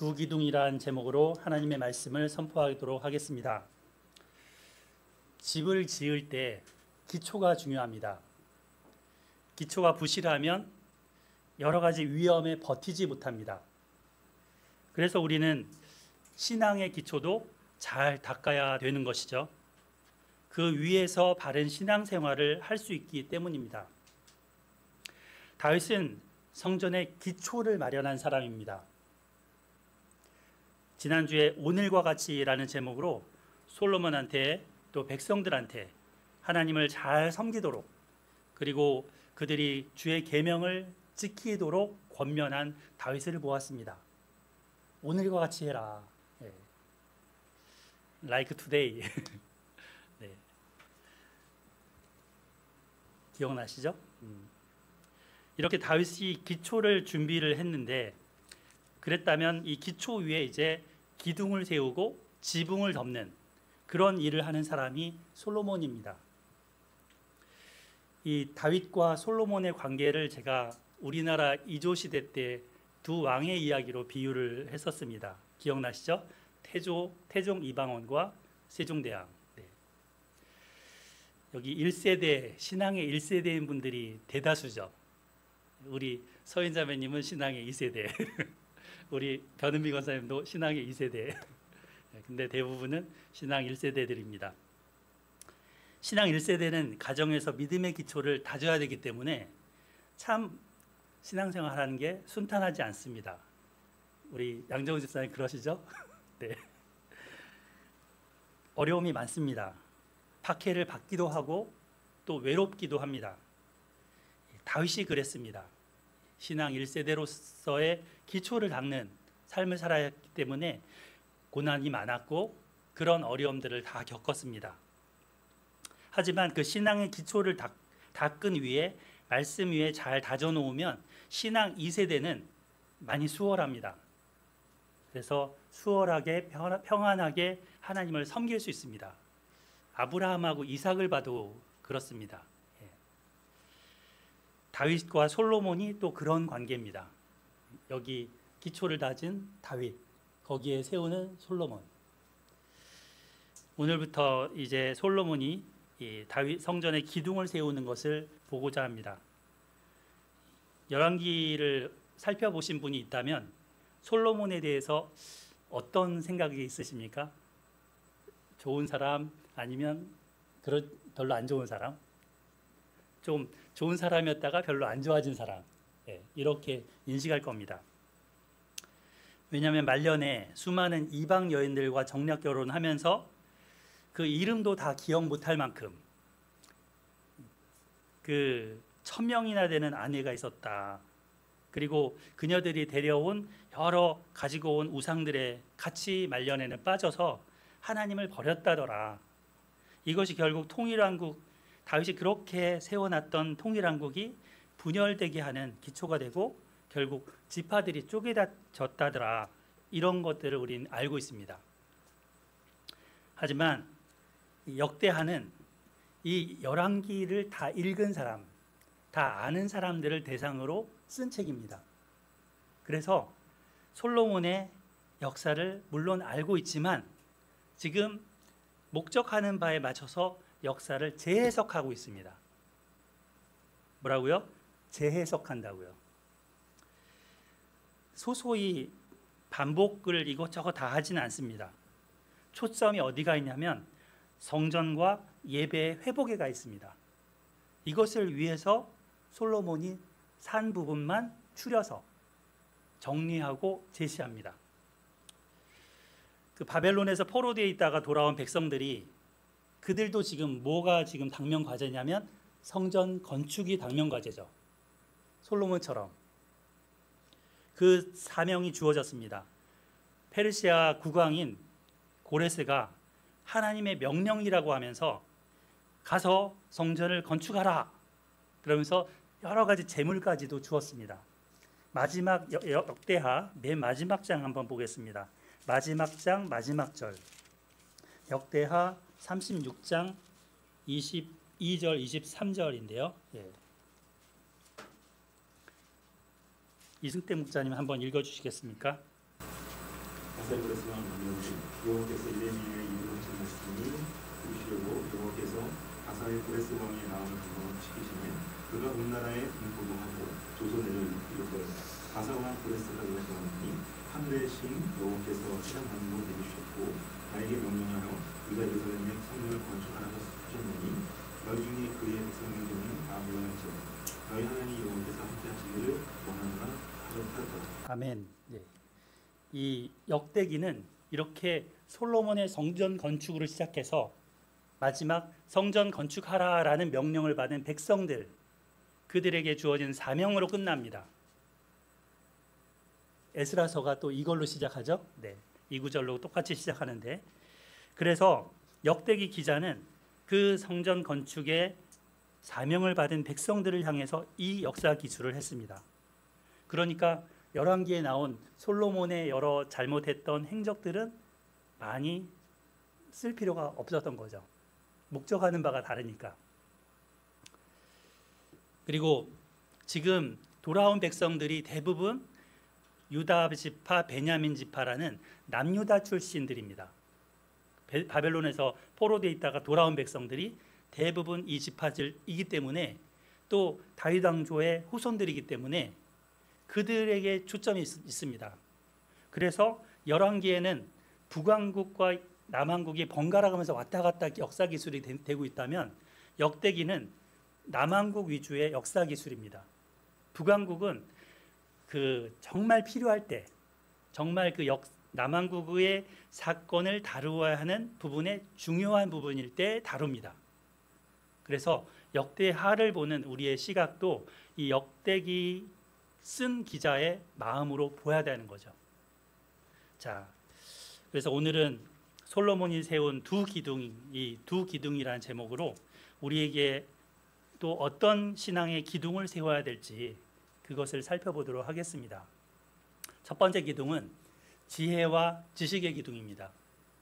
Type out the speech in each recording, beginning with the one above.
두 기둥이라는 제목으로 하나님의 말씀을 선포하도록 하겠습니다. 집을 지을 때 기초가 중요합니다. 기초가 부실하면 여러 가지 위험에 버티지 못합니다. 그래서 우리는 신앙의 기초도 잘 닦아야 되는 것이죠. 그 위에서 바른 신앙생활을 할 수 있기 때문입니다. 다윗은 성전의 기초를 마련한 사람입니다. 지난주에 오늘과 같이라는 제목으로 솔로몬한테 또 백성들한테 하나님을 잘 섬기도록, 그리고 그들이 주의 계명을 지키도록 권면한 다윗을 보았습니다. 오늘과 같이 해라. 네. Like today. 네. 기억나시죠? 이렇게 다윗이 기초를 준비를 했는데, 그랬다면 이 기초 위에 이제 기둥을 세우고 지붕을 덮는 그런 일을 하는 사람이 솔로몬입니다. 이 다윗과 솔로몬의 관계를 제가 우리나라 이조시대 때 두 왕의 이야기로 비유를 했었습니다. 기억나시죠? 태종 이방원과 세종대왕. 네. 여기 1세대, 신앙의 1세대인 분들이 대다수죠. 우리 서인자매님은 신앙의 2세대, 우리 변은미 권사님도 신앙의 2세대. 근데 대부분은 신앙 1세대들입니다. 신앙 1세대는 가정에서 믿음의 기초를 다져야 되기 때문에 참 신앙생활하는 게 순탄하지 않습니다. 우리 양정우 집사님 그러시죠? 네. 어려움이 많습니다. 박해를 받기도 하고 또 외롭기도 합니다. 다윗이 그랬습니다. 신앙 1세대로서의 기초를 닦는 삶을 살았기 때문에 고난이 많았고 그런 어려움들을 다 겪었습니다. 하지만 그 신앙의 기초를 닦은 위에 말씀 위에 잘 다져놓으면 신앙 2세대는 많이 수월합니다. 그래서 수월하게 평안하게 하나님을 섬길 수 있습니다. 아브라함하고 이삭을 봐도 그렇습니다. 다윗과 솔로몬이 또 그런 관계입니다. 여기 기초를 다진 다윗, 거기에 세우는 솔로몬. 오늘부터 이제 솔로몬이 이 다윗 성전의 기둥을 세우는 것을 보고자 합니다. 열왕기를 살펴보신 분이 있다면 솔로몬에 대해서 어떤 생각이 있으십니까? 좋은 사람 아니면 별로 안 좋은 사람? 좀 좋은 사람이었다가 별로 안 좋아진 사람, 이렇게 인식할 겁니다. 왜냐하면 말년에 수많은 이방 여인들과 정략 결혼하면서 그 이름도 다 기억 못할 만큼 그 1000명이나 되는 아내가 있었다. 그리고 그녀들이 데려온 여러 가지고 온 우상들의 같이 말년에는 빠져서 하나님을 버렸다더라. 이것이 결국 통일왕국, 다윗이 그렇게 세워놨던 통일왕국이 분열되게 하는 기초가 되고 결국 지파들이 쪼개졌다더라. 이런 것들을 우리는 알고 있습니다. 하지만 역대하는 이 열왕기를 다 읽은 사람, 다 아는 사람들을 대상으로 쓴 책입니다. 그래서 솔로몬의 역사를 물론 알고 있지만 지금 목적하는 바에 맞춰서 역사를 재해석하고 있습니다. 뭐라고요? 재해석한다고요. 소소히 반복을 이것저것 다 하지는 않습니다. 초점이 어디가 있냐면 성전과 예배의 회복에 가 있습니다. 이것을 위해서 솔로몬이 산 부분만 추려서 정리하고 제시합니다. 그 바벨론에서 포로되어 있다가 돌아온 백성들이 그들도 지금 뭐가 지금 당면 과제냐면 성전 건축이 당면 과제죠. 솔로몬처럼 그 사명이 주어졌습니다. 페르시아 국왕인 고레스가 하나님의 명령이라고 하면서 가서 성전을 건축하라 그러면서 여러 가지 재물까지도 주었습니다. 마지막 역대하 맨 마지막 장 한번 보겠습니다. 마지막 장 마지막 절, 역대하 36장 22절 23절인데요. 이승태 목사님 한번 읽어주시겠습니까? 아사르고레스 왕 명령을 여호와께서 예레미야의 이름을 전하시더니 보시려고 여호와께서 아사르고레스 왕의 마음을 감동시키시매 그가 온 나라에 분포도 하고 조선을 이끌고 아사왕 고레스가 요구하니 하늘의 신 여호와께서 시간 만물을 내주셨고 나에게 명령하여 유다 예루살렘에 성전을 건축하라고 하셨느니 너희 중에 그의 백성들 중에 아브라함처럼 너희 하나님 여호와께서 함께하시기를 원하노라 하셨다. 아멘. 네. 이 역대기는 이렇게 솔로몬의 성전 건축으로 시작해서 마지막 성전 건축하라라는 명령을 받은 백성들, 그들에게 주어진 사명으로 끝납니다. 에스라서가 또 이걸로 시작하죠. 네, 이 구절로 똑같이 시작하는데, 그래서 역대기 기자는 그 성전 건축에 사명을 받은 백성들을 향해서 이 역사 기술을 했습니다. 그러니까 열왕기에 나온 솔로몬의 여러 잘못했던 행적들은 많이 쓸 필요가 없었던 거죠. 목적하는 바가 다르니까. 그리고 지금 돌아온 백성들이 대부분 유다 지파, 베냐민 지파라는 남유다 출신들입니다. 바벨론에서 포로되어 있다가 돌아온 백성들이 대부분 이 지파들이기 때문에, 또 다윗 왕조의 후손들이기 때문에 그들에게 초점이 있습니다. 그래서 열왕기에는 북왕국과 남왕국이 번갈아가면서 왔다 갔다 역사 기술이 되고 있다면, 역대기는 남왕국 위주의 역사 기술입니다. 북왕국은 그 정말 필요할 때, 정말 그 남왕국의 사건을 다루어야 하는 부분의 중요한 부분일 때 다룹니다. 그래서 역대하를 보는 우리의 시각도 이 역대기 쓴 기자의 마음으로 보아야 되는 거죠. 자, 그래서 오늘은 솔로몬이 세운 두 기둥이라는 제목으로 우리에게 또 어떤 신앙의 기둥을 세워야 될지 그것을 살펴보도록 하겠습니다. 첫 번째 기둥은 지혜와 지식의 기둥입니다.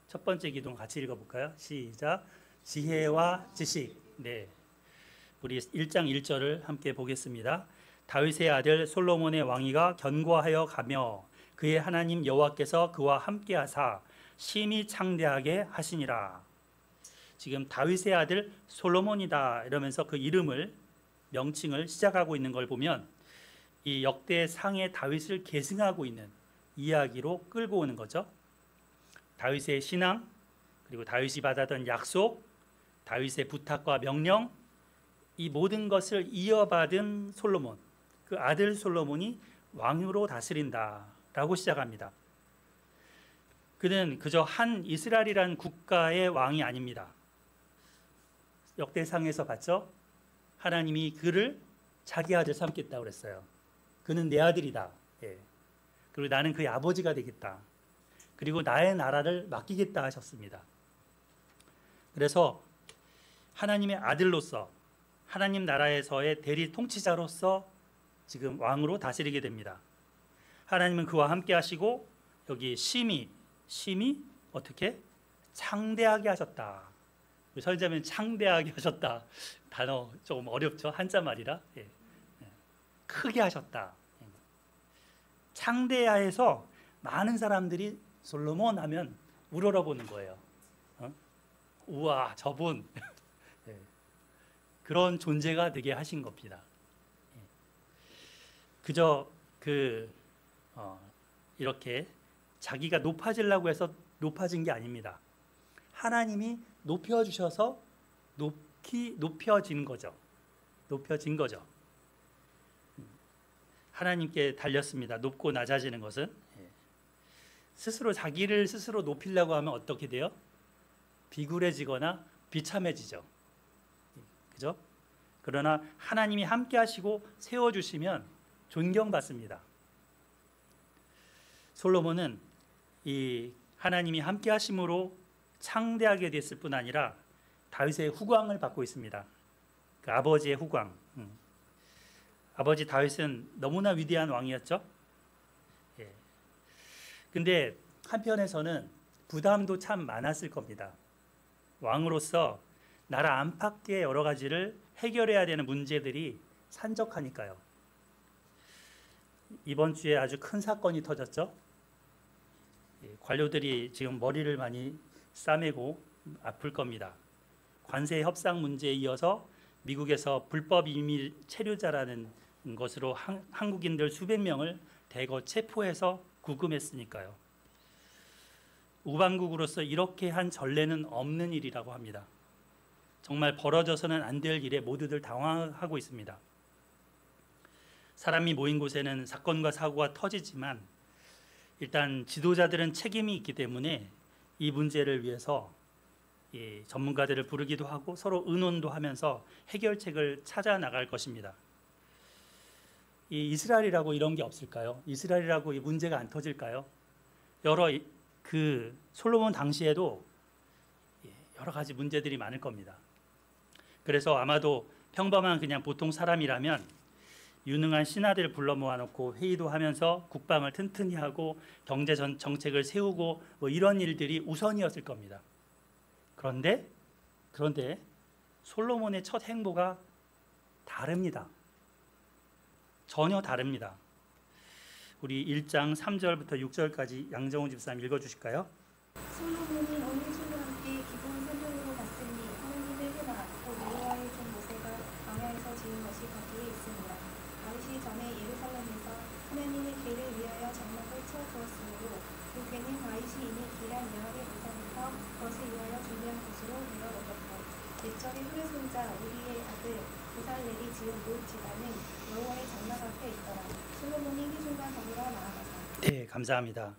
첫 번째 기둥 같이 읽어볼까요? 시작. 지혜와 지식. 네, 우리 1장 1절을 함께 보겠습니다. 다윗의 아들 솔로몬의 왕위가 견고하여 가며 그의 하나님 여호와께서 그와 함께하사 심히 창대하게 하시니라. 지금 다윗의 아들 솔로몬이다 이러면서 그 이름을, 명칭을 시작하고 있는 걸 보면 이 역대상의 다윗을 계승하고 있는 이야기로 끌고 오는 거죠. 다윗의 신앙, 그리고 다윗이 받았던 약속, 다윗의 부탁과 명령, 이 모든 것을 이어받은 솔로몬, 그 아들 솔로몬이 왕으로 다스린다라고 시작합니다. 그는 그저 한 이스라엘이라는 국가의 왕이 아닙니다. 역대상에서 봤죠? 하나님이 그를 자기 아들 삼겠다고 그랬어요. 그는 내 아들이다. 예. 그리고 나는 그의 아버지가 되겠다. 그리고 나의 나라를 맡기겠다 하셨습니다. 그래서 하나님의 아들로서, 하나님 나라에서의 대리 통치자로서 지금 왕으로 다스리게 됩니다. 하나님은 그와 함께 하시고 여기 심히 어떻게? 창대하게 하셨다. 설자면 창대하게 하셨다. 단어 조금 어렵죠? 한자말이라. 예. 크게 하셨다. 창대하해서 많은 사람들이 솔로몬 하면 우러러보는 거예요. 우와, 저분. 예. 그런 존재가 되게 하신 겁니다. 예. 그저 이렇게 자기가 높아지려고 해서 높아진 게 아닙니다. 하나님이 높여주셔서 높여진 거죠. 높여진 거죠. 하나님께 달렸습니다. 높고 낮아지는 것은. 스스로 자기를 스스로 높이려고 하면 어떻게 돼요? 비굴해지거나 비참해지죠. 그죠? 그러나 하나님이 함께 하시고 세워주시면 존경받습니다. 솔로몬은 이 하나님이 함께 하심으로 창대하게 됐을 뿐 아니라 다윗의 후광을 받고 있습니다. 그 아버지의 후광. 아버지 다윗은 너무나 위대한 왕이었죠. 예. 근데 한편에서는 부담도 참 많았을 겁니다. 왕으로서 나라 안팎의 여러 가지를 해결해야 되는 문제들이 산적하니까요. 이번 주에 아주 큰 사건이 터졌죠. 관료들이 지금 머리를 많이 싸매고 아플 겁니다. 관세 협상 문제에 이어서 미국에서 불법 이민 체류자라는 것으로 한국인들 수백 명을 대거 체포해서 구금했으니까요. 우방국으로서 이렇게 한 전례는 없는 일이라고 합니다. 정말 벌어져서는 안 될 일에 모두들 당황하고 있습니다. 사람이 모인 곳에는 사건과 사고가 터지지만 일단 지도자들은 책임이 있기 때문에 이 문제를 위해서 전문가들을 부르기도 하고 서로 의논도 하면서 해결책을 찾아 나갈 것입니다. 이 이스라엘이라고 이런 게 없을까요? 이스라엘이라고 이 문제가 안 터질까요? 솔로몬 당시에도 여러 가지 문제들이 많을 겁니다. 그래서 아마도 평범한 그냥 보통 사람이라면 유능한 신하들을 불러 모아놓고 회의도 하면서 국방을 튼튼히 하고 경제 정책을 세우고 뭐 이런 일들이 우선이었을 겁니다. 그런데 솔로몬의 첫 행보가 다릅니다. 전혀 다릅니다. 우리 1장 3절부터 6절까지 양정훈 집사님 읽어주실까요? 솔로몬이 온 회중과 함께 기본 성경으로 갔으니 하나님의 회막 곧 여호와의 종 모세가 광야에서 지은 것이 거기에 있습니다. 다윗이 전에 예루살렘에서 하나님의 궤를 위하여 장막을 쳐두었으므로 그 궤는 다윗이 이미 기란 여호와의 모사부터 그것을 위하여 준비한 곳으로 되어 먹었고 옛적에 후레 손자 우리의 아들 부살렐이 지은 못 지단은 여호와의 장막 앞에 있더라. 솔로몬이 회중과 더불어 나아가서 네, 감사합니다.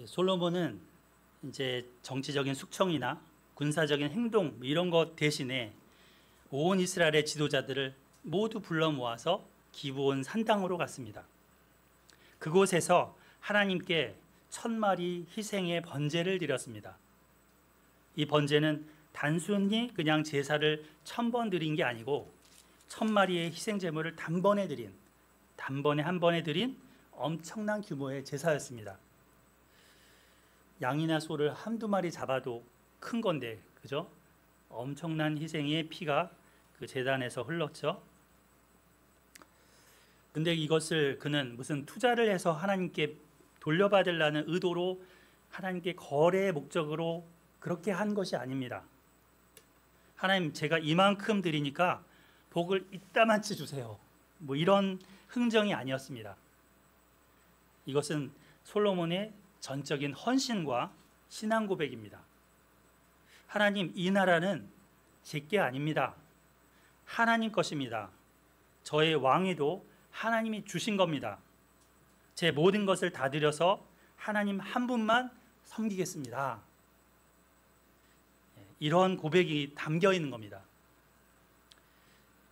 솔로몬은 이제 정치적인 숙청이나 군사적인 행동 이런 것 대신에 온 이스라엘의 지도자들을 모두 불러 모아서 기브온 산당으로 갔습니다. 그곳에서 하나님께 1000마리 희생의 번제를 드렸습니다. 이 번제는 단순히 그냥 제사를 1000번 드린 게 아니고 1000마리의 희생 제물을 단번에 한 번에 드린 엄청난 규모의 제사였습니다. 양이나 소를 한두 마리 잡아도 큰 건데, 그죠? 엄청난 희생의 피가 그 제단에서 흘렀죠. 근데 이것을 그는 무슨 투자를 해서 하나님께 돌려받으려는 의도로 하나님께 거래의 목적으로 그렇게 한 것이 아닙니다. 하나님, 제가 이만큼 드리니까 복을 이따만치 주세요. 뭐 이런 흥정이 아니었습니다. 이것은 솔로몬의 전적인 헌신과 신앙 고백입니다. 하나님, 이 나라는 제게 아닙니다. 하나님 것입니다. 저의 왕위도 하나님이 주신 겁니다. 제 모든 것을 다 드려서 하나님 한 분만 섬기겠습니다. 이런 고백이 담겨 있는 겁니다.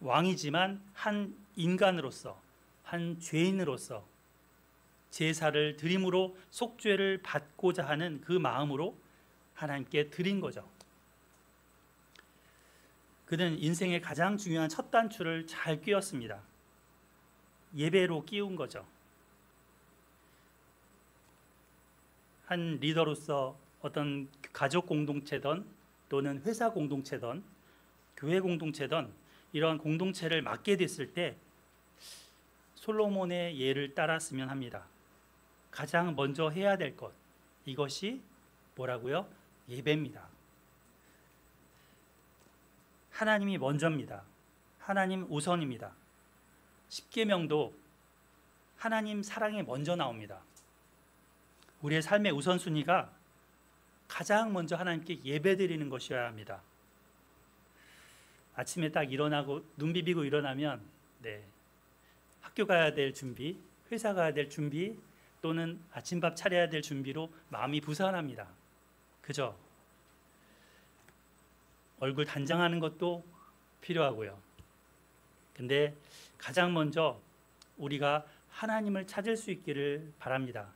왕이지만 한 인간으로서, 한 죄인으로서 제사를 드림으로 속죄를 받고자 하는 그 마음으로 하나님께 드린 거죠. 그는 인생의 가장 중요한 첫 단추를 잘 끼웠습니다. 예배로 끼운 거죠. 한 리더로서 어떤 가족 공동체든 또는 회사 공동체든 교회 공동체든 이런 공동체를 맡게 됐을 때 솔로몬의 예를 따랐으면 합니다. 가장 먼저 해야 될 것, 이것이 뭐라고요? 예배입니다. 하나님이 먼저입니다. 하나님 우선입니다. 십계명도 하나님 사랑이 먼저 나옵니다. 우리의 삶의 우선순위가 가장 먼저 하나님께 예배드리는 것이어야 합니다. 아침에 딱 일어나고 눈 비비고 일어나면 학교 가야 될 준비, 회사 가야 될 준비 또는 아침밥 차려야 될 준비로 마음이 부산합니다. 그죠? 얼굴 단장하는 것도 필요하고요. 근데 가장 먼저 우리가 하나님을 찾을 수 있기를 바랍니다.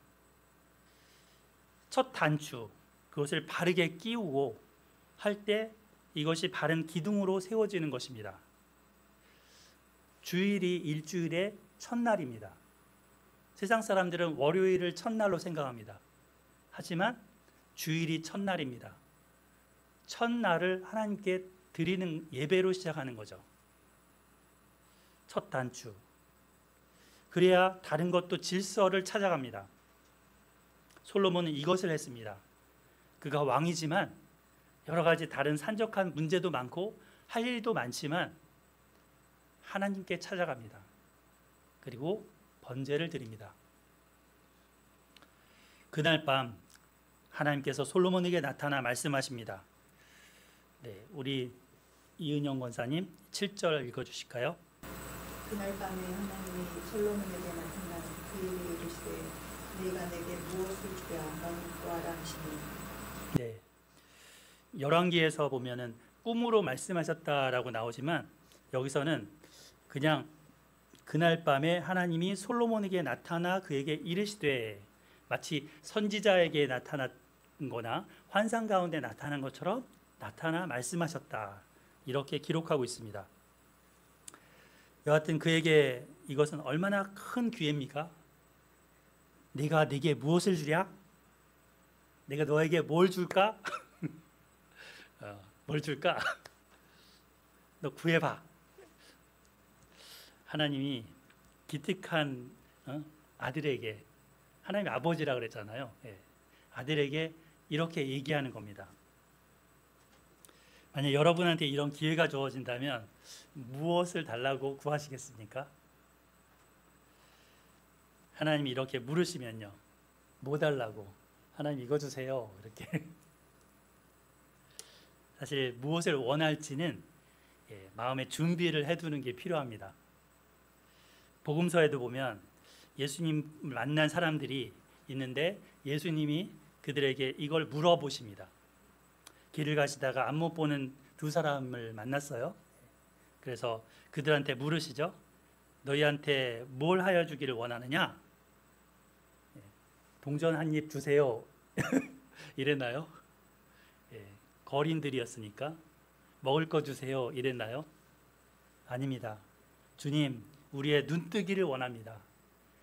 첫 단추, 그것을 바르게 끼우고 할 때 이것이 바른 기둥으로 세워지는 것입니다. 주일이 일주일의 첫날입니다. 세상 사람들은 월요일을 첫날로 생각합니다. 하지만 주일이 첫날입니다. 첫날을 하나님께 드리는 예배로 시작하는 거죠. 첫 단추. 그래야 다른 것도 질서를 찾아갑니다. 솔로몬은 이것을 했습니다. 그가 왕이지만 여러 가지 다른 산적한 문제도 많고 할 일도 많지만 하나님께 찾아갑니다. 그리고 번제를 드립니다. 그날 밤 하나님께서 솔로몬에게 나타나 말씀하십니다. 네, 우리 이은영 권사님 7절 읽어주실까요? 그날 밤에 하나님이 솔로몬에게 나타나 그에게 이르시되 네가 내게 무엇을 주랴 너는 구하라 하시니. 네, 열왕기에서 보면은 꿈으로 말씀하셨다라고 나오지만 여기서는 그냥 그날 밤에 하나님이 솔로몬에게 나타나 그에게 이르시되, 마치 선지자에게 나타난 거나 환상 가운데 나타난 것처럼 나타나 말씀하셨다, 이렇게 기록하고 있습니다. 여하튼 그에게 이것은 얼마나 큰 기회입니까? 네가 내게 무엇을 주랴? 내가 너에게 뭘 줄까? 뭘 줄까? 너 구해봐. 하나님이 기특한 아들에게, 하나님이 아버지라 그랬잖아요. 예. 아들에게 이렇게 얘기하는 겁니다. 만약 여러분한테 이런 기회가 주어진다면 무엇을 달라고 구하시겠습니까? 하나님이 이렇게 물으시면요, 뭐 달라고? 하나님 이거 주세요, 이렇게. 사실 무엇을 원할지는 마음의 준비를 해두는 게 필요합니다. 복음서에도 보면 예수님 만난 사람들이 있는데 예수님이 그들에게 이걸 물어보십니다. 길을 가시다가 안 못 보는 두 사람을 만났어요. 그래서 그들한테 물으시죠. 너희한테 뭘 하여 주기를 원하느냐? 동전 한 입 주세요. 이랬나요? 거린들이었으니까 먹을 거 주세요, 이랬나요? 아닙니다. 주님, 우리의 눈뜨기를 원합니다.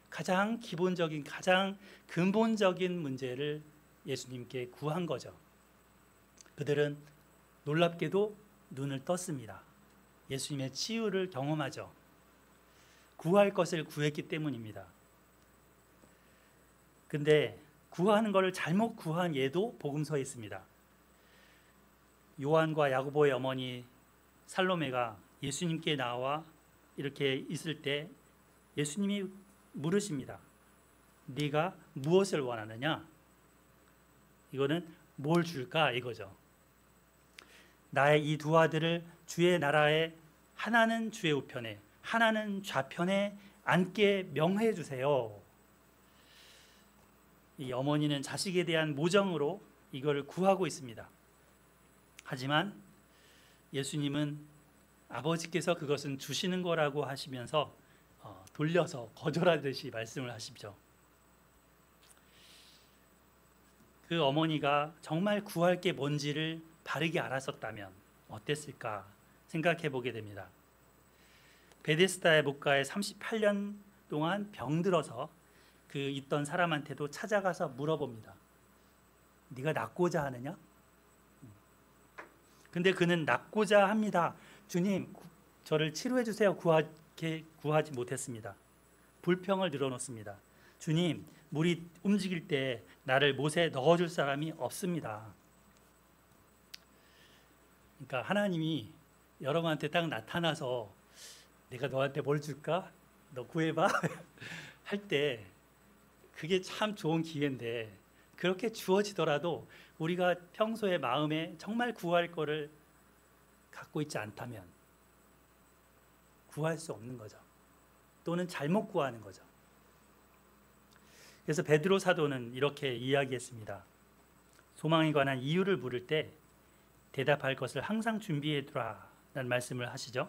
가장 기본적인, 가장 근본적인 문제를 예수님께 구한 거죠. 그들은 놀랍게도 눈을 떴습니다. 예수님의 치유를 경험하죠. 구할 것을 구했기 때문입니다. 근데 구하는 것을 잘못 구한 예도 복음서에 있습니다. 요한과 야고보의 어머니 살로메가 예수님께 나와 이렇게 있을 때 예수님이 물으십니다. 네가 무엇을 원하느냐? 이거는 뭘 줄까? 이거죠. 나의 이 두 아들을 주의 나라에, 하나는 주의 우편에 하나는 좌편에 앉게 명해 주세요. 이 어머니는 자식에 대한 모정으로 이걸 구하고 있습니다. 하지만 예수님은 아버지께서 그것은 주시는 거라고 하시면서 돌려서 거절하듯이 말씀을 하시죠. 그 어머니가 정말 구할 게 뭔지를 바르게 알았었다면 어땠을까 생각해 보게 됩니다. 베데스다의 목가에 38년 동안 병들어서 그 있던 사람한테도 찾아가서 물어봅니다. 네가 낫고자 하느냐? 근데 그는 낫고자 합니다. 주님, 저를 치료해 주세요. 구하지 못했습니다. 불평을 늘어놓습니다. 주님, 물이 움직일 때 나를 못에 넣어줄 사람이 없습니다. 그러니까 하나님이 여러분한테 딱 나타나서 내가 너한테 뭘 줄까? 너 구해봐 할 때 그게 참 좋은 기회인데, 그렇게 주어지더라도 우리가 평소에 마음에 정말 구할 거를 갖고 있지 않다면 구할 수 없는 거죠. 또는 잘못 구하는 거죠. 그래서 베드로 사도는 이렇게 이야기했습니다. 소망에 관한 이유를 물을 때 대답할 것을 항상 준비해 두라 라는 말씀을 하시죠.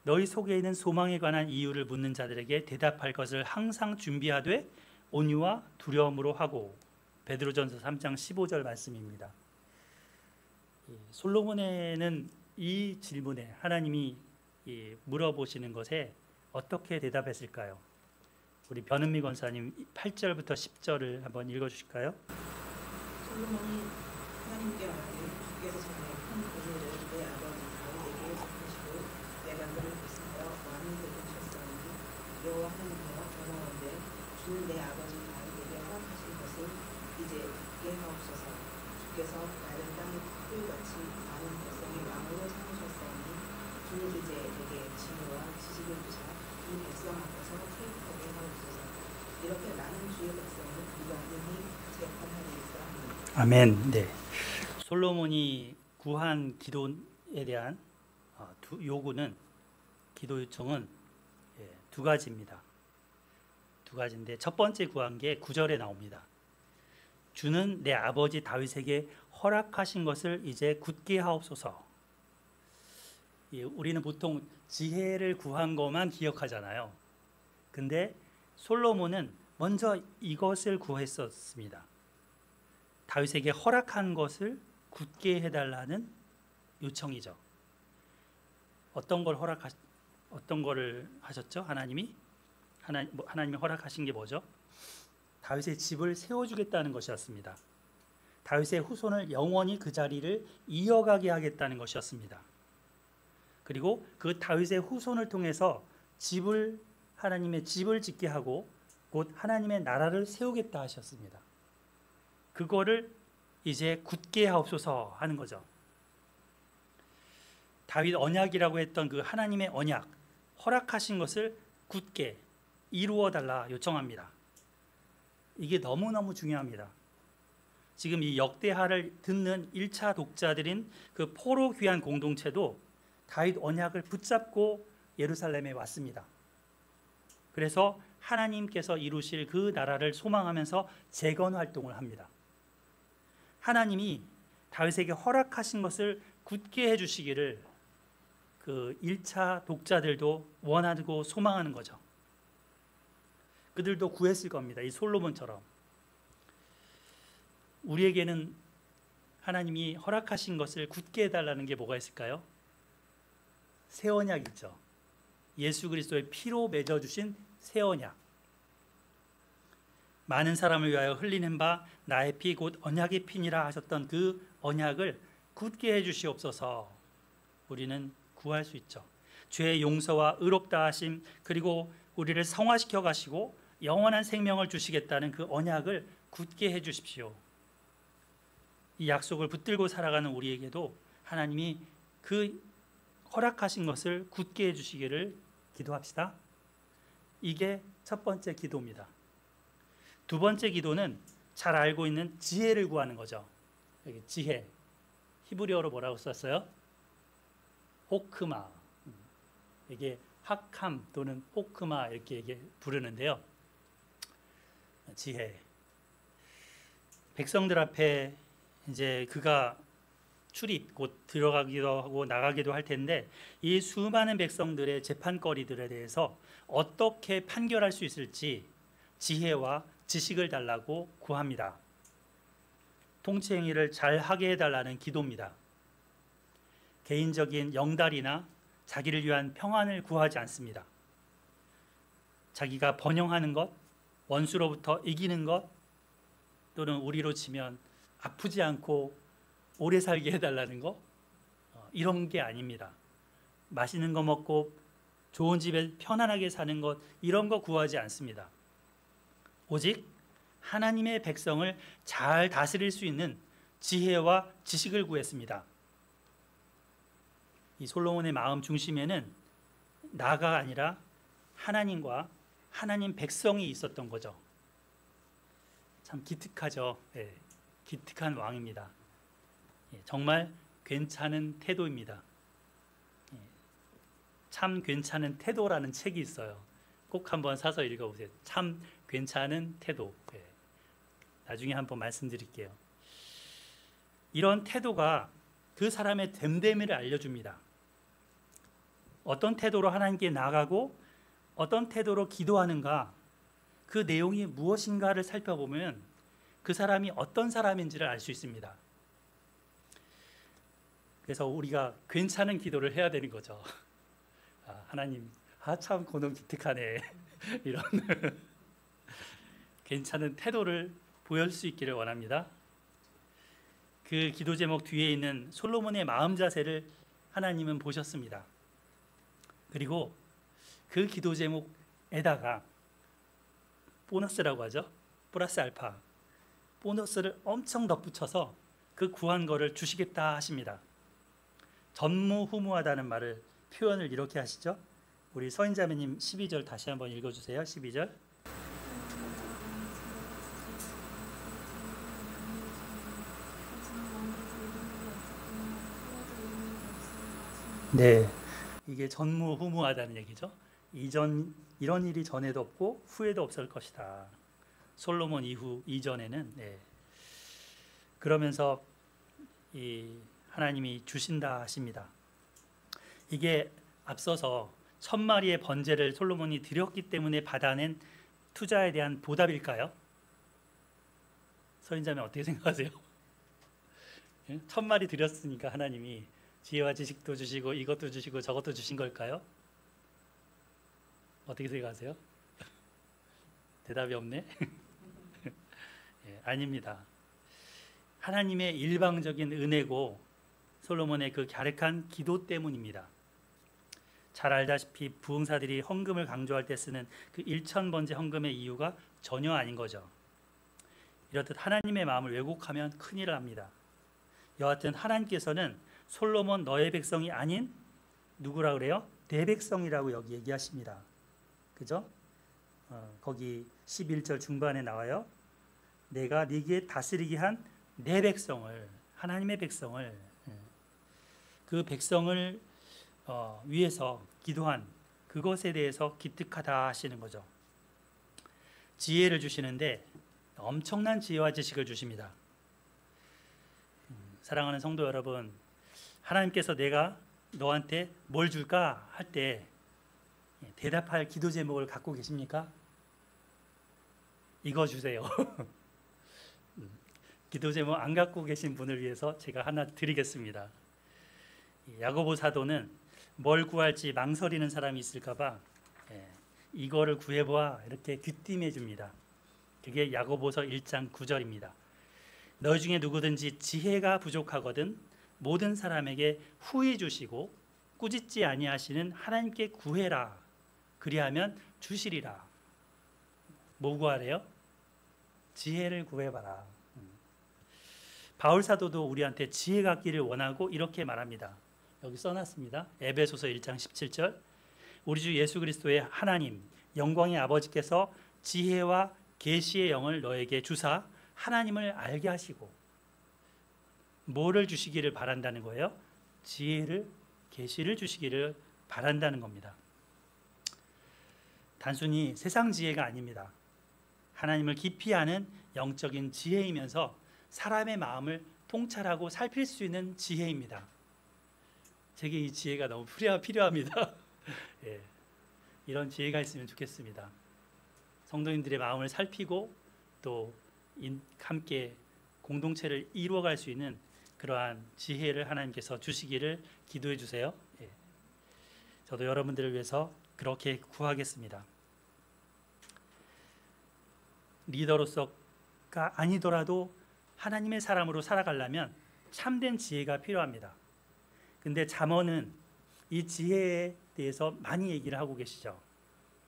너희 속에 있는 소망에 관한 이유를 묻는 자들에게 대답할 것을 항상 준비하되 온유와 두려움으로 하고, 베드로전서 3장 15절 말씀입니다. 솔로몬에는 이 질문에 하나님이 물어보시는 것에 어떻게 대답했을까요? 우리 변은미 권사님 8절부터 10절을 한번 읽어주실까요? 솔로몬이 하나님께 말하되 주께서 전에 큰 고뇌를 내 아버지 다윗에게 베푸시고 내가 그를 빚으며 왕이 되게 하셨사오니 여호와 하나님과 전하건대 주 주는 내 아버지 다윗에게 허락하신 것을 이제 이행하옵소서. 주께서 나를 땅의 풀같이 많은 백성의 왕으로 삼으셨사오니 주는 이제 내게 지혜와 지식을 주사 이 백성 앞에서 태익하게 하옵소서. 이렇게 많은 주의 백성을 무관히 재판하리이다. 아멘. 네. 솔로몬이 구한 기도에 대한 요구는 기도 요청은 두 가지입니다. 두 가지인데 첫 번째 구한 게 9절에 나옵니다. 주는 내 아버지 다윗에게 허락하신 것을 이제 굳게 하옵소서. 우리는 보통 지혜를 구한 것만 기억하잖아요. 근데 솔로몬은 먼저 이것을 구했었습니다. 다윗에게 허락한 것을 굳게 해달라는 요청이죠. 어떤 거를 하셨죠? 하나님이 허락하신 게 뭐죠? 다윗의 집을 세워주겠다는 것이었습니다. 다윗의 후손을 영원히 그 자리를 이어가게 하겠다는 것이었습니다. 그리고 그 다윗의 후손을 통해서 하나님의 집을 짓게 하고 곧 하나님의 나라를 세우겠다 하셨습니다. 그거를 이제 굳게 하옵소서 하는 거죠. 다윗 언약이라고 했던 그 하나님의 언약, 허락하신 것을 굳게 이루어 달라 요청합니다. 이게 너무너무 중요합니다. 지금 이 역대하를 듣는 1차 독자들인 그 포로 귀환 공동체도 다윗 언약을 붙잡고 예루살렘에 왔습니다. 그래서 하나님께서 이루실 그 나라를 소망하면서 재건 활동을 합니다. 하나님이 다윗에게 허락하신 것을 굳게 해주시기를 그 1차 독자들도 원하고 소망하는 거죠. 그들도 구했을 겁니다. 이 솔로몬처럼. 우리에게는 하나님이 허락하신 것을 굳게 해달라는 게 뭐가 있을까요? 새 언약이죠. 예수 그리스도의 피로 맺어주신 새 언약. 많은 사람을 위하여 흘리는 바 나의 피 곧 언약의 피니라 하셨던 그 언약을 굳게 해주시옵소서. 우리는 구할 수 있죠. 죄의 용서와 의롭다 하심 그리고 우리를 성화시켜 가시고 영원한 생명을 주시겠다는 그 언약을 굳게 해주십시오. 이 약속을 붙들고 살아가는 우리에게도 하나님이 그 허락하신 것을 굳게 해주시기를 기도합시다. 이게 첫 번째 기도입니다. 두 번째 기도는 잘 알고 있는 지혜를 구하는 거죠. 여기 지혜, 히브리어로 뭐라고 썼어요? 호크마. 이게 학함 또는 호크마 이렇게 부르는데요. 지혜. 백성들 앞에 이제 그가 출입 곧 들어가기도 하고 나가기도 할 텐데 이 수많은 백성들의 재판거리들에 대해서 어떻게 판결할 수 있을지 지혜와 지식을 달라고 구합니다. 통치 행위를 잘 하게 해달라는 기도입니다. 개인적인 영달이나 자기를 위한 평안을 구하지 않습니다. 자기가 번영하는 것, 원수로부터 이기는 것, 또는 우리로 치면 아프지 않고 오래 살게 해달라는 거, 이런 게 아닙니다. 맛있는 거 먹고 좋은 집에 편안하게 사는 것, 이런 거 구하지 않습니다. 오직 하나님의 백성을 잘 다스릴 수 있는 지혜와 지식을 구했습니다. 이 솔로몬의 마음 중심에는 나가 아니라 하나님과 하나님 백성이 있었던 거죠. 참 기특하죠. 네, 기특한 왕입니다. 정말 괜찮은 태도입니다. 참 괜찮은 태도라는 책이 있어요. 꼭 한번 사서 읽어보세요. 참 괜찮은 태도. 나중에 한번 말씀드릴게요. 이런 태도가 그 사람의 됨됨이를 알려줍니다. 어떤 태도로 하나님께 나아가고 어떤 태도로 기도하는가, 그 내용이 무엇인가를 살펴보면 그 사람이 어떤 사람인지를 알 수 있습니다. 그래서 우리가 괜찮은 기도를 해야 되는 거죠. 하나님, 참 고놈 기특하네. 이런 괜찮은 태도를 보일 수 있기를 원합니다. 그 기도 제목 뒤에 있는 솔로몬의 마음 자세를 하나님은 보셨습니다. 그리고 그 기도 제목에다가 보너스라고 하죠. 플러스 알파. 보너스를 엄청 덧붙여서 그 구한 거를 주시겠다 하십니다. 전무후무하다는 말을 표현을 이렇게 하시죠. 우리 서인자매님 12절 다시 한번 읽어주세요. 12절. 네, 이게 전무후무하다는 얘기죠. 이런 일이 전에도 없고 후에도 없을 것이다. 솔로몬 이전에는. 네. 그러면서 이 하나님이 주신다 하십니다. 이게 앞서서 1000마리의 번제를 솔로몬이 드렸기 때문에 받아낸 투자에 대한 보답일까요? 서인자매 어떻게 생각하세요? 1000마리 드렸으니까 하나님이 지혜와 지식도 주시고 이것도 주시고 저것도 주신 걸까요? 어떻게 생각하세요? 대답이 없네. 예, 아닙니다. 하나님의 일방적인 은혜고 솔로몬의 그 갸륵한 기도 때문입니다. 잘 알다시피 부흥사들이 헌금을 강조할 때 쓰는 그 1000번째 헌금의 이유가 전혀 아닌 거죠. 이렇듯 하나님의 마음을 왜곡하면 큰일 납니다. 여하튼 하나님께서는 솔로몬 너의 백성이 아닌 누구라 그래요? 내 백성이라고 여기 얘기하십니다. 그죠? 거기 11절 중반에 나와요. 내가 네게 다스리게 한 내 백성을, 하나님의 백성을, 그 백성을 위해서 기도한 그것에 대해서 기특하다 하시는 거죠. 지혜를 주시는데 엄청난 지혜와 지식을 주십니다. 사랑하는 성도 여러분, 하나님께서 내가 너한테 뭘 줄까 할 때 대답할 기도 제목을 갖고 계십니까? 이거 주세요. 기도 제목 안 갖고 계신 분을 위해서 제가 하나 드리겠습니다. 야고보 사도는 뭘 구할지 망설이는 사람이 있을까 봐 이거를 구해보아 이렇게 귀띔해 줍니다. 그게 야고보서 1장 9절입니다. 너희 중에 누구든지 지혜가 부족하거든 모든 사람에게 후히 주시고 꾸짖지 아니하시는 하나님께 구해라. 그리하면 주시리라. 뭐 구하래요? 지혜를 구해봐라. 바울 사도도 우리한테 지혜 갖기를 원하고 이렇게 말합니다. 여기 써놨습니다. 에베소서 1장 17절. 우리 주 예수 그리스도의 하나님 영광의 아버지께서 지혜와 계시의 영을 너에게 주사 하나님을 알게 하시고. 뭐를 주시기를 바란다는 거예요? 지혜를, 계시를 주시기를 바란다는 겁니다. 단순히 세상 지혜가 아닙니다. 하나님을 깊이 아는 영적인 지혜이면서 사람의 마음을 통찰하고 살필 수 있는 지혜입니다. 제게 이 지혜가 너무 필요합니다. 예, 이런 지혜가 있으면 좋겠습니다. 성도님들의 마음을 살피고 또 함께 공동체를 이루어갈 수 있는 그러한 지혜를 하나님께서 주시기를 기도해 주세요. 예. 저도 여러분들을 위해서 그렇게 구하겠습니다. 리더로서가 아니더라도 하나님의 사람으로 살아가려면 참된 지혜가 필요합니다. 근데 잠언은 이 지혜에 대해서 많이 얘기를 하고 계시죠.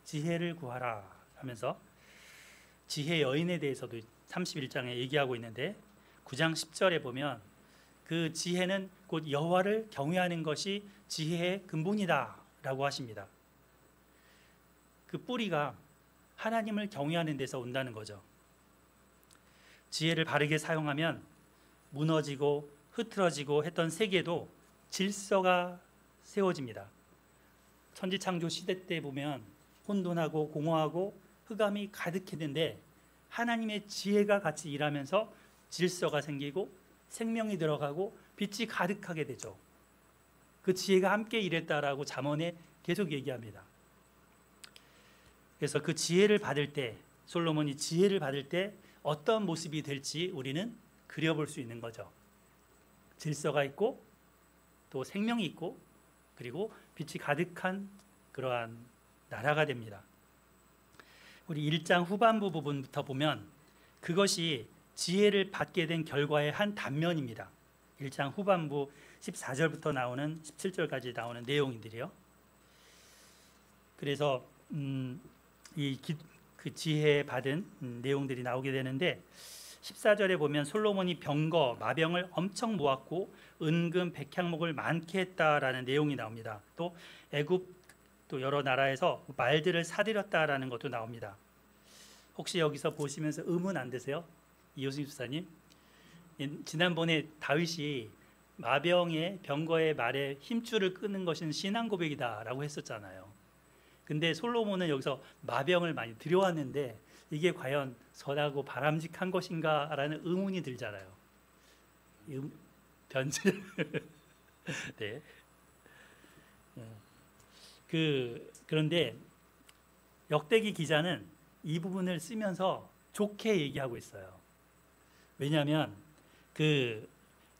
지혜를 구하라 하면서 지혜 여인에 대해서도 31장에 얘기하고 있는데 9장 10절에 보면 그 지혜는 곧 여호와를 경외하는 것이 지혜의 근본이다 라고 하십니다. 그 뿌리가 하나님을 경외하는 데서 온다는 거죠. 지혜를 바르게 사용하면 무너지고 흐트러지고 했던 세계도 질서가 세워집니다. 천지창조 시대 때 보면 혼돈하고 공허하고 흑암이 가득했는데 하나님의 지혜가 같이 일하면서 질서가 생기고 생명이 들어가고 빛이 가득하게 되죠. 그 지혜가 함께 일했다라고 잠언에 계속 얘기합니다. 그래서 그 지혜를 받을 때, 솔로몬이 지혜를 받을 때 어떤 모습이 될지 우리는 그려볼 수 있는 거죠. 질서가 있고 또 생명이 있고 그리고 빛이 가득한 그러한 나라가 됩니다. 우리 1장 후반부 부분부터 보면 그것이 지혜를 받게 된 결과의 한 단면입니다. 1장 후반부 14절부터 나오는 17절까지 나오는 내용들이요. 그래서 그 지혜 받은 내용들이 나오게 되는데 14절에 보면 솔로몬이 병거, 마병을 엄청 모았고 은금, 백향목을 많게 했다라는 내용이 나옵니다. 또 애굽 또 여러 나라에서 말들을 사들였다라는 것도 나옵니다. 혹시 여기서 보시면서 의문 안 드세요? 이효승 집사님, 지난번에 다윗이 마병의 병거의 말에 힘줄을 끄는 것은 신앙 고백이다라고 했었잖아요. 근데 솔로몬은 여기서 마병을 많이 들여왔는데 이게 과연 선하고 바람직한 것인가라는 의문이 들잖아요. 변질. 네. 그런데 역대기 기자는 이 부분을 쓰면서 좋게 얘기하고 있어요. 왜냐하면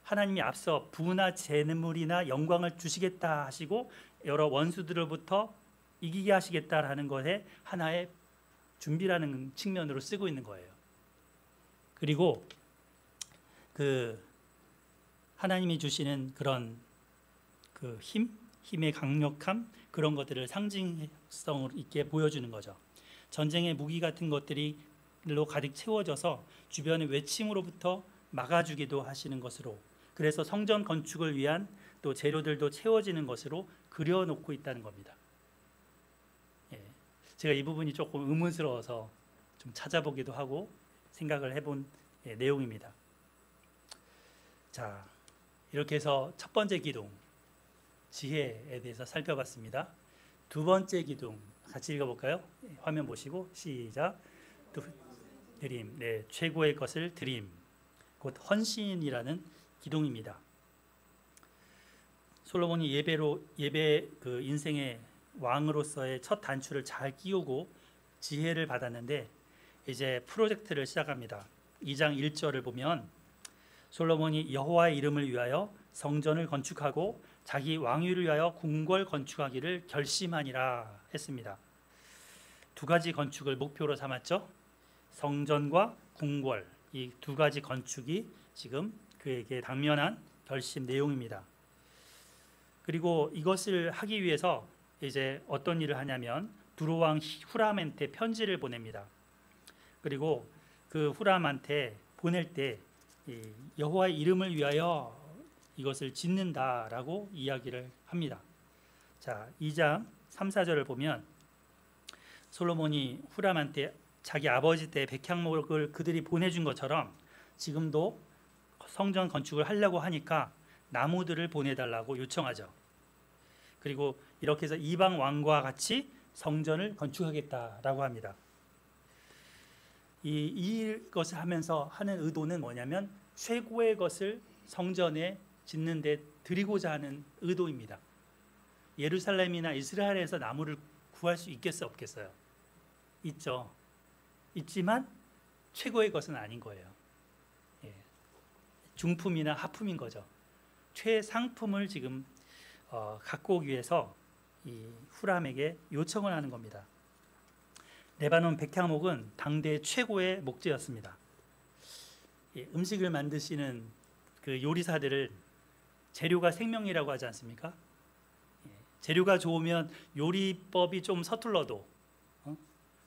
하나님이 앞서 부나 재물이나 영광을 주시겠다 하시고 여러 원수들로부터 이기게 하시겠다라는 것에 하나의 준비라는 측면으로 쓰고 있는 거예요. 그리고 하나님이 주시는 그런 힘의 강력함, 그런 것들을 상징성 있게 보여주는 거죠. 전쟁의 무기 같은 것들로 가득 채워져서 주변의 외침으로부터 막아주기도 하시는 것으로, 그래서 성전 건축을 위한 또 재료들도 채워지는 것으로 그려놓고 있다는 겁니다. 제가 이 부분이 조금 의문스러워서 좀 찾아보기도 하고 생각을 해본 내용입니다. 자, 이렇게 해서 첫 번째 기둥, 지혜에 대해서 살펴봤습니다. 두 번째 기둥 같이 읽어볼까요? 화면 보시고 시작. 드림, 네, 최고의 것을 드림, 곧 헌신이라는 기둥입니다. 솔로몬이 예배 인생의 왕으로서의 첫 단추를 잘 끼우고 지혜를 받았는데 이제 프로젝트를 시작합니다. 2장 1절을 보면 솔로몬이 여호와의 이름을 위하여 성전을 건축하고 자기 왕위를 위하여 궁궐 건축하기를 결심하니라 했습니다. 두 가지 건축을 목표로 삼았죠. 성전과 궁궐, 이 두 가지 건축이 지금 그에게 당면한 결심 내용입니다. 그리고 이것을 하기 위해서 이제 어떤 일을 하냐면 두로왕 후람한테 편지를 보냅니다. 그리고 그 후람한테 보낼 때 여호와의 이름을 위하여 이것을 짓는다라고 이야기를 합니다. 자, 2장 3, 4절을 보면 솔로몬이 후람한테 자기 아버지 때 백향목을 그들이 보내준 것처럼 지금도 성전 건축을 하려고 하니까 나무들을 보내달라고 요청하죠. 그리고 이렇게 해서 이방 왕과 같이 성전을 건축하겠다라고 합니다. 이것을 하면서 하는 의도는 뭐냐면 최고의 것을 성전에 짓는 데 드리고자 하는 의도입니다. 예루살렘이나 이스라엘에서 나무를 구할 수 있겠어 없겠어요? 있죠. 있지만 최고의 것은 아닌 거예요. 중품이나 하품인 거죠. 최상품을 지금 갖고 오기 위해서 이 후람에게 요청을 하는 겁니다. 레바논 백향목은 당대 최고의 목재였습니다. 음식을 만드시는 그 요리사들을 재료가 생명이라고 하지 않습니까? 재료가 좋으면 요리법이 좀 서툴러도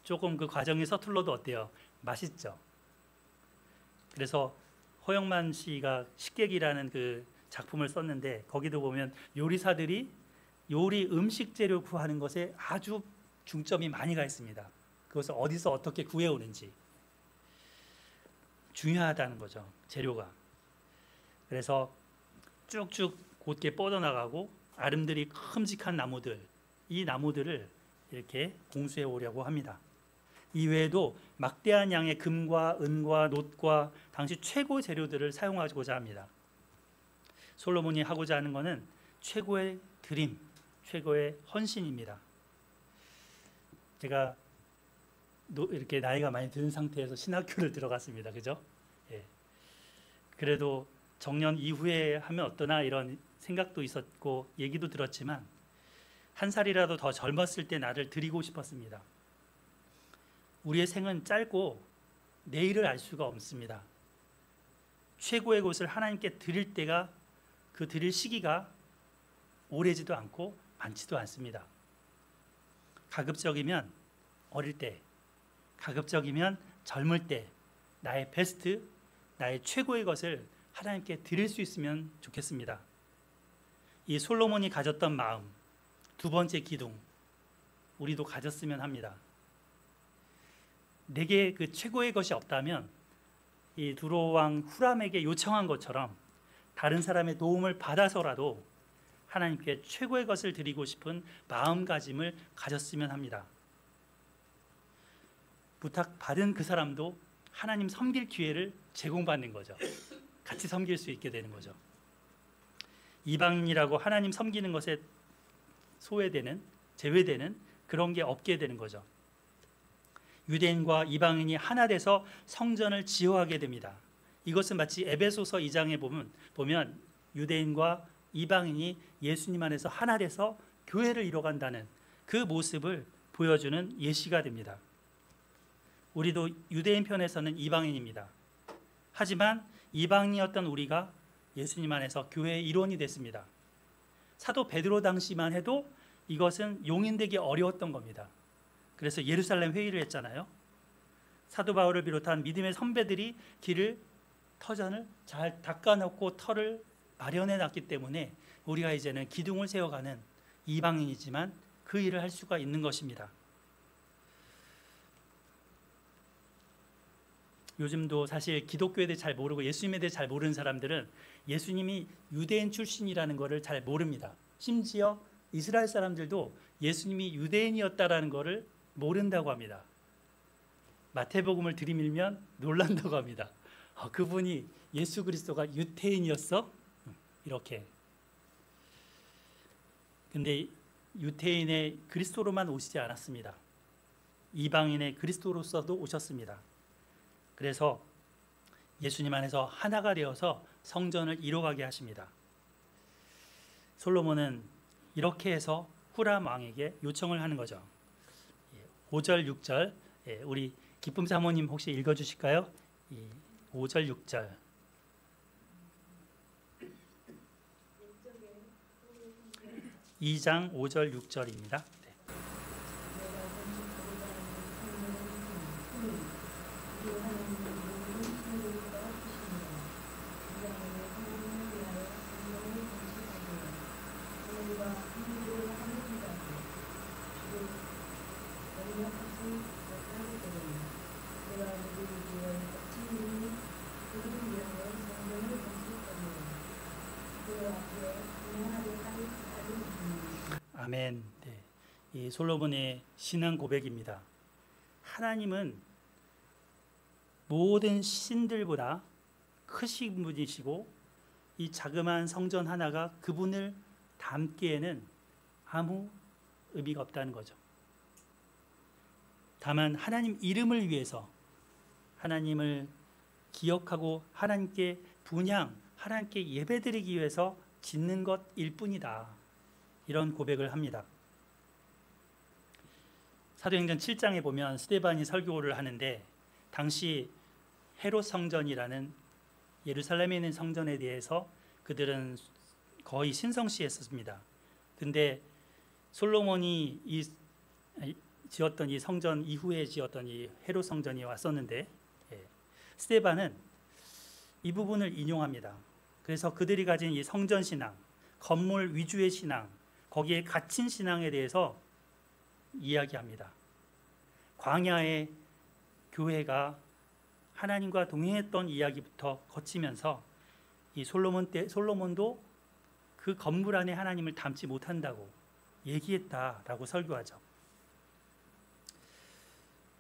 조금 그 과정이 서툴러도 어때요? 맛있죠. 그래서 허영만 씨가 식객이라는 그 작품을 썼는데 거기도 보면 요리사들이 요리 음식 재료 구하는 것에 아주 중점이 많이 가 있습니다. 그것을 어디서 어떻게 구해오는지 중요하다는 거죠. 재료가. 그래서 쭉쭉 곧게 뻗어나가고 아름드리 큼직한 나무들, 이 나무들을 이렇게 공수해 오려고 합니다. 이외에도 막대한 양의 금과 은과 놋과 당시 최고 재료들을 사용하고자 합니다. 솔로몬이 하고자 하는 것은 최고의 드림, 최고의 헌신입니다. 제가 이렇게 나이가 많이 든 상태에서 신학교를 들어갔습니다. 그죠? 예. 그래도 정년 이후에 하면 어떠나 이런 생각도 있었고 얘기도 들었지만 한 살이라도 더 젊었을 때 나를 드리고 싶었습니다. 우리의 생은 짧고 내일을 알 수가 없습니다. 최고의 것을 하나님께 드릴 때가 그 드릴 시기가 오래지도 않고 많지도 않습니다. 가급적이면 어릴 때 가급적이면 젊을 때 나의 베스트, 나의 최고의 것을 하나님께 드릴 수 있으면 좋겠습니다. 이 솔로몬이 가졌던 마음, 두 번째 기둥, 우리도 가졌으면 합니다. 내게 그 최고의 것이 없다면 이 두로 왕 후람에게 요청한 것처럼 다른 사람의 도움을 받아서라도 하나님께 최고의 것을 드리고 싶은 마음가짐을 가졌으면 합니다. 부탁받은 그 사람도 하나님 섬길 기회를 제공받는 거죠. 같이 섬길 수 있게 되는 거죠. 이방인이라고 하나님 섬기는 것에 제외되는 그런 게 없게 되는 거죠. 유대인과 이방인이 하나 돼서 성전을 지어하게 됩니다. 이것은 마치 에베소서 2장에 보면 유대인과 이방인이 예수님 안에서 하나 돼서 교회를 이뤄간다는 그 모습을 보여주는 예시가 됩니다. 우리도 유대인 편에서는 이방인입니다. 하지만 이방인이었던 우리가 예수님 안에서 교회의 일원이 됐습니다. 사도 베드로 당시만 해도 이것은 용인되기 어려웠던 겁니다. 그래서 예루살렘 회의를 했잖아요. 사도 바울을 비롯한 믿음의 선배들이 터전을 잘 닦아놓고 터를 마련해 놨기 때문에 우리가 이제는 기둥을 세워가는 이방인이지만 그 일을 할 수가 있는 것입니다. 요즘도 사실 기독교에 대해 잘 모르고 예수님에 대해 잘 모르는 사람들은 예수님이 유대인 출신이라는 것을 잘 모릅니다. 심지어 이스라엘 사람들도 예수님이 유대인이었다라는 것을 모른다고 합니다. 마태복음을 들이밀면 놀란다고 합니다. 그분이 예수 그리스도가 유태인이었어? 이렇게. 근데 유태인의 그리스도로만 오시지 않았습니다. 이방인의 그리스도로서도 오셨습니다. 그래서 예수님 안에서 하나가 되어서 성전을 이뤄가게 하십니다. 솔로몬은 이렇게 해서 후람 왕에게 요청을 하는 거죠. 5절 6절 우리 기쁨 사모님 혹시 읽어주실까요? 5절 6절. 이 장 5절 6절입니다. 아멘. 네. 이 솔로몬의 신앙 고백입니다. 하나님은 모든 신들보다 크신 분이시고 이 자그마한 성전 하나가 그분을 담기에는 아무 의미가 없다는 거죠. 다만 하나님 이름을 위해서 하나님을 기억하고 하나님께 하나님께 예배드리기 위해서 짓는 것일 뿐이다. 이런 고백을 합니다. 사도행전 7장에 보면 스데반이 설교를 하는데 당시 헤롯 성전이라는 예루살렘에 있는 성전에 대해서 그들은 거의 신성시했습니다. 근데 솔로몬이 지었던 이 성전 이후에 지었던 이 헤롯 성전이 왔었는데 스데반은 이 부분을 인용합니다. 그래서 그들이 가진 이 성전 신앙, 건물 위주의 신앙, 거기에 갇힌 신앙에 대해서 이야기합니다. 광야의 교회가 하나님과 동행했던 이야기부터 거치면서 이 솔로몬도 그 건물 안에 하나님을 담지 못한다고 얘기했다라고 설교하죠.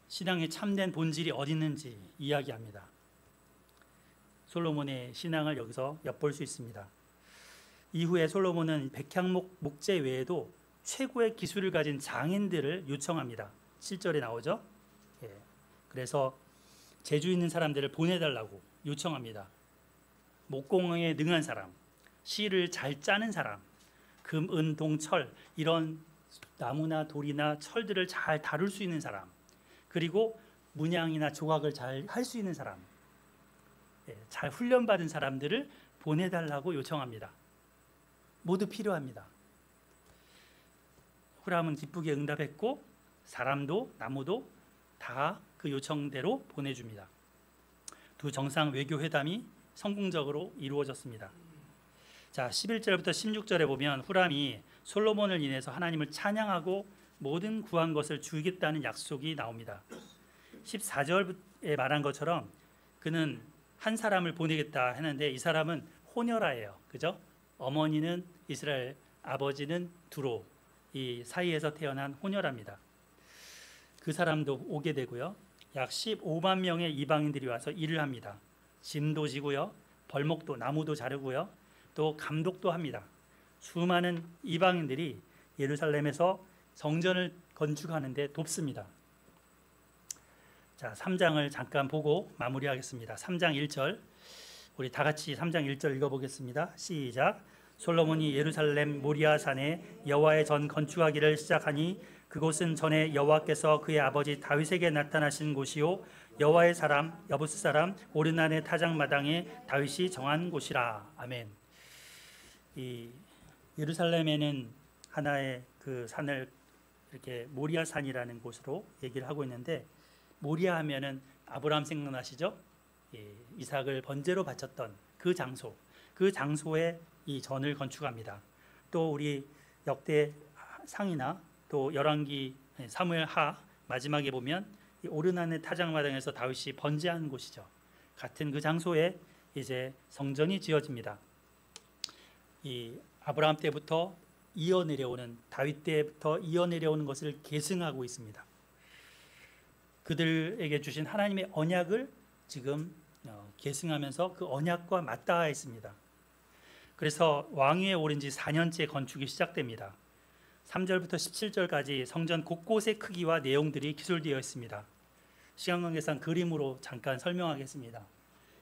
신앙의 참된 본질이 어디 있는지 이야기합니다. 솔로몬의 신앙을 여기서 엿볼 수 있습니다. 이후에 솔로몬은 백향목 목재 외에도 최고의 기술을 가진 장인들을 요청합니다. 7절에 나오죠. 그래서 재주 있는 사람들을 보내달라고 요청합니다. 목공에 능한 사람, 실을 잘 짜는 사람, 금, 은, 동, 철 이런 나무나 돌이나 철들을 잘 다룰 수 있는 사람, 그리고 문양이나 조각을 잘 할 수 있는 사람, 잘 훈련받은 사람들을 보내달라고 요청합니다. 모두 필요합니다. 후람은 기쁘게 응답했고 사람도 나무도 다 그 요청대로 보내줍니다. 두 정상 외교 회담이 성공적으로 이루어졌습니다. 자, 11절부터 16절에 보면 후람이 솔로몬을 인해서 하나님을 찬양하고 모든 구한 것을 주겠다는 약속이 나옵니다. 14절에 말한 것처럼 그는 한 사람을 보내겠다 했는데 이 사람은 호녀라예요. 그죠? 어머니는 이스라엘, 아버지는 두로, 이 사이에서 태어난 호녀랍니다. 그 사람도 오게 되고요. 약 15만 명의 이방인들이 와서 일을 합니다. 짐도 지고요. 벌목도 나무도 자르고요. 또 감독도 합니다. 수많은 이방인들이 예루살렘에서 성전을 건축하는데 돕습니다. 자, 3장을 잠깐 보고 마무리하겠습니다. 3장 1절 우리 다 같이 3장 1절 읽어보겠습니다. 시작. 솔로몬이 예루살렘 모리아 산에 여호와의 전 건축하기를 시작하니 그곳은 전에 여호와께서 그의 아버지 다윗에게 나타나신 곳이요 여호와의 사람 여부스 사람 오르난의 타작마당에 다윗이 정한 곳이라. 아멘. 이 예루살렘에는 하나의 그 산을 이렇게 모리아 산이라는 곳으로 얘기를 하고 있는데 모리아 하면은 아브라함 생각나시죠? 이삭을 번제로 바쳤던 그 장소, 그 장소에 이 전을 건축합니다. 또 우리 역대 상이나 또 열왕기 사무엘 하 마지막에 보면 이 오르난의 타작마당에서 다윗이 번제한 곳이죠. 같은 그 장소에 이제 성전이 지어집니다. 이 아브라함 때부터 이어 내려오는 다윗 때부터 이어 내려오는 것을 계승하고 있습니다. 그들에게 주신 하나님의 언약을 지금 계승하면서 그 언약과 맞닿아 있습니다. 그래서 왕위에 오른 지 4년째 건축이 시작됩니다. 3절부터 17절까지 성전 곳곳의 크기와 내용들이 기술되어 있습니다. 시간 관계상 그림으로 잠깐 설명하겠습니다.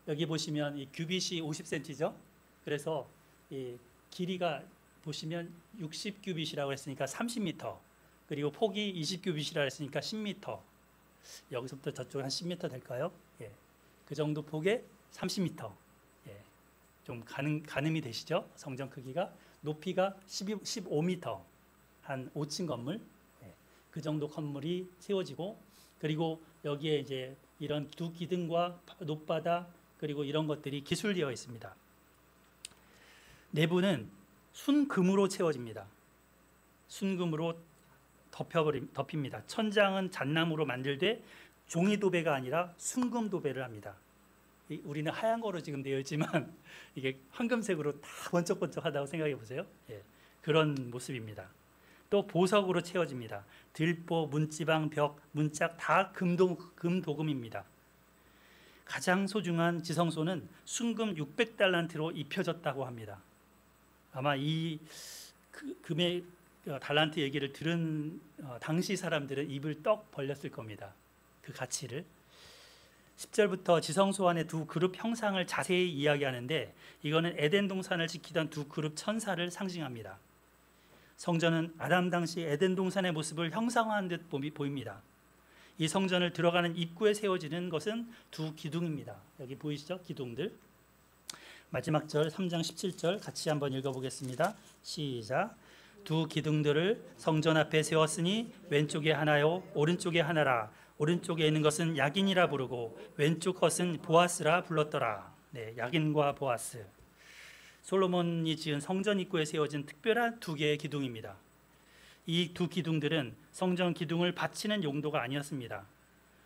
여기 보시면 이 규빗이 50cm죠. 그래서 이 길이가 보시면 60규빗이라고 했으니까 30m, 그리고 폭이 20규빗이라고 했으니까 10m. 여기서부터 저쪽 한 10m 될까요? 예. 그 정도 폭에 30m. 예. 좀 가늠이 되시죠? 성전 크기가 높이가 15m. 한 5층 건물. 예. 그 정도 건물이 세워지고 그리고 여기에 이제 이런 두 기둥과 높바다 그리고 이런 것들이 기술되어 있습니다. 내부는 순금으로 채워집니다. 순금으로 덮입니다. 천장은 잣나무로 만들되 종이 도배가 아니라 순금 도배를 합니다. 우리는 하얀 거로 지금 되어 있지만 이게 황금색으로 다 번쩍번쩍하다고 생각해 보세요. 예, 그런 모습입니다. 또 보석으로 채워집니다. 들보, 문지방, 벽, 문짝 다 금도금입니다. 가장 소중한 지성소는 순금 600달란트로 입혀졌다고 합니다. 아마 이 금의 달란트 얘기를 들은 당시 사람들은 입을 떡 벌렸을 겁니다. 그 가치를. 10절부터 지성소 안에 두 그룹 형상을 자세히 이야기하는데 이거는 에덴 동산을 지키던 두 그룹 천사를 상징합니다. 성전은 아담 당시 에덴 동산의 모습을 형상화한 듯 보입니다. 이 성전을 들어가는 입구에 세워지는 것은 두 기둥입니다. 여기 보이시죠? 기둥들. 마지막 절 3장 17절 같이 한번 읽어보겠습니다. 시작. 두 기둥들을 성전 앞에 세웠으니 왼쪽에 하나요 오른쪽에 하나라. 오른쪽에 있는 것은 야긴이라 부르고 왼쪽 것은 보아스라 불렀더라. 네, 야긴과 보아스. 솔로몬이 지은 성전 입구에 세워진 특별한 두 개의 기둥입니다. 이 두 기둥들은 성전 기둥을 받치는 용도가 아니었습니다.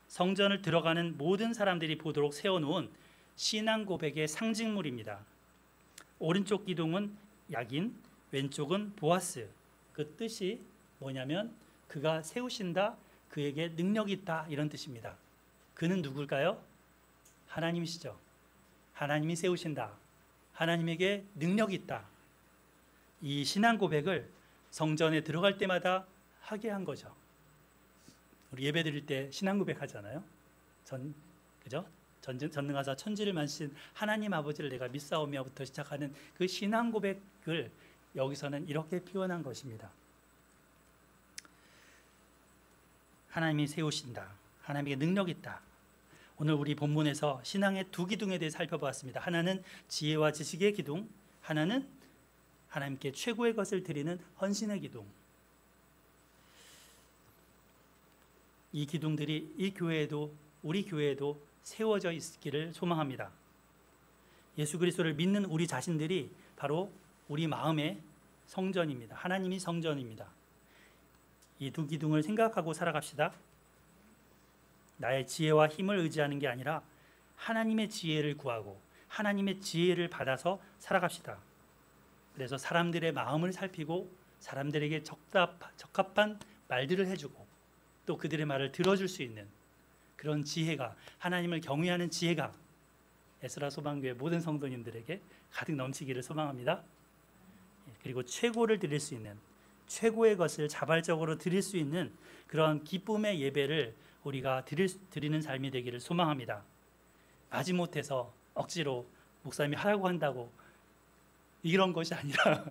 성전을 들어가는 모든 사람들이 보도록 세워놓은 신앙 고백의 상징물입니다. 오른쪽 기둥은 야긴, 왼쪽은 보아스. 그 뜻이 뭐냐면 그가 세우신다, 그에게 능력이 있다 이런 뜻입니다. 그는 누굴까요? 하나님이시죠. 하나님이 세우신다. 하나님에게 능력이 있다. 이 신앙 고백을 성전에 들어갈 때마다 하게 한 거죠. 우리 예배 드릴 때 신앙 고백 하잖아요. 그죠? 전능하사 천지를 만드신 하나님 아버지를 내가 믿사오며부터 시작하는 그 신앙 고백을 여기서는 이렇게 표현한 것입니다. 하나님이 세우신다. 하나님에게 능력이 있다. 오늘 우리 본문에서 신앙의 두 기둥에 대해 살펴보았습니다. 하나는 지혜와 지식의 기둥, 하나는 하나님께 최고의 것을 드리는 헌신의 기둥. 이 기둥들이 이 교회에도 우리 교회에도 세워져 있기를 소망합니다. 예수 그리스도를 믿는 우리 자신들이 바로 우리 마음의 성전입니다. 하나님이 성전입니다. 이 두 기둥을 생각하고 살아갑시다. 나의 지혜와 힘을 의지하는 게 아니라 하나님의 지혜를 구하고 하나님의 지혜를 받아서 살아갑시다. 그래서 사람들의 마음을 살피고 사람들에게 적합한 말들을 해주고 또 그들의 말을 들어줄 수 있는 그런 지혜가, 하나님을 경외하는 지혜가 에스라 소망교회 모든 성도님들에게 가득 넘치기를 소망합니다. 그리고 최고를 드릴 수 있는, 최고의 것을 자발적으로 드릴 수 있는 그런 기쁨의 예배를 우리가 드리는 삶이 되기를 소망합니다. 마지못해서 억지로 목사님이 하라고 한다고 이런 것이 아니라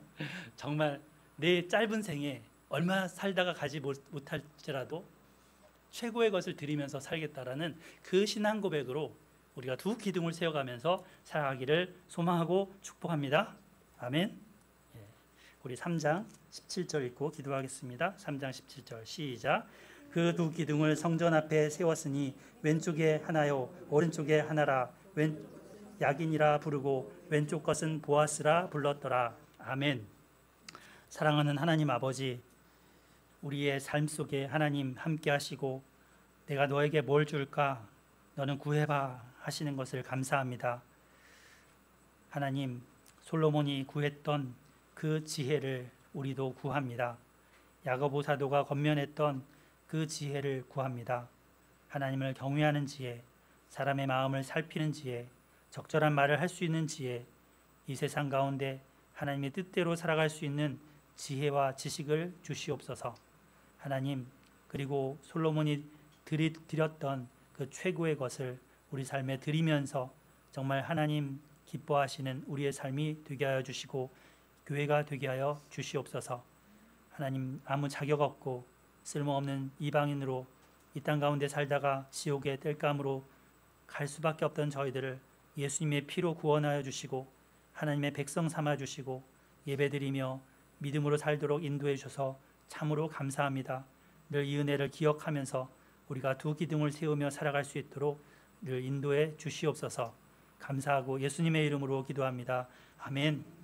정말 내 짧은 생에 얼마 살다가 가지 못할지라도 최고의 것을 드리면서 살겠다라는 그 신앙 고백으로 우리가 두 기둥을 세워가면서 살아가기를 소망하고 축복합니다. 아멘. 우리 3장 17절 읽고 기도하겠습니다. 3장 17절 시작. 그 두 기둥을 성전 앞에 세웠으니 왼쪽에 하나요 오른쪽에 하나라. 야긴이라 부르고 왼쪽 것은 보아스라 불렀더라. 아멘. 사랑하는 하나님 아버지, 우리의 삶 속에 하나님 함께 하시고 내가 너에게 뭘 줄까? 너는 구해봐 하시는 것을 감사합니다. 하나님, 솔로몬이 구했던 그 지혜를 우리도 구합니다. 야고보 사도가 권면했던 그 지혜를 구합니다. 하나님을 경외하는 지혜, 사람의 마음을 살피는 지혜, 적절한 말을 할 수 있는 지혜, 이 세상 가운데 하나님의 뜻대로 살아갈 수 있는 지혜와 지식을 주시옵소서. 하나님, 그리고 솔로몬이 드렸던 그 최고의 것을 우리 삶에 드리면서 정말 하나님 기뻐하시는 우리의 삶이 되게 하여 주시고 교회가 되게 하여 주시옵소서. 하나님, 아무 자격 없고 쓸모없는 이방인으로 이 땅 가운데 살다가 지옥의 땔감으로 갈 수밖에 없던 저희들을 예수님의 피로 구원하여 주시고 하나님의 백성 삼아 주시고 예배드리며 믿음으로 살도록 인도해 주셔서 참으로 감사합니다. 늘 이 은혜를 기억하면서 우리가 두 기둥을 세우며 살아갈 수 있도록 늘 인도해 주시옵소서. 감사하고 예수님의 이름으로 기도합니다. 아멘.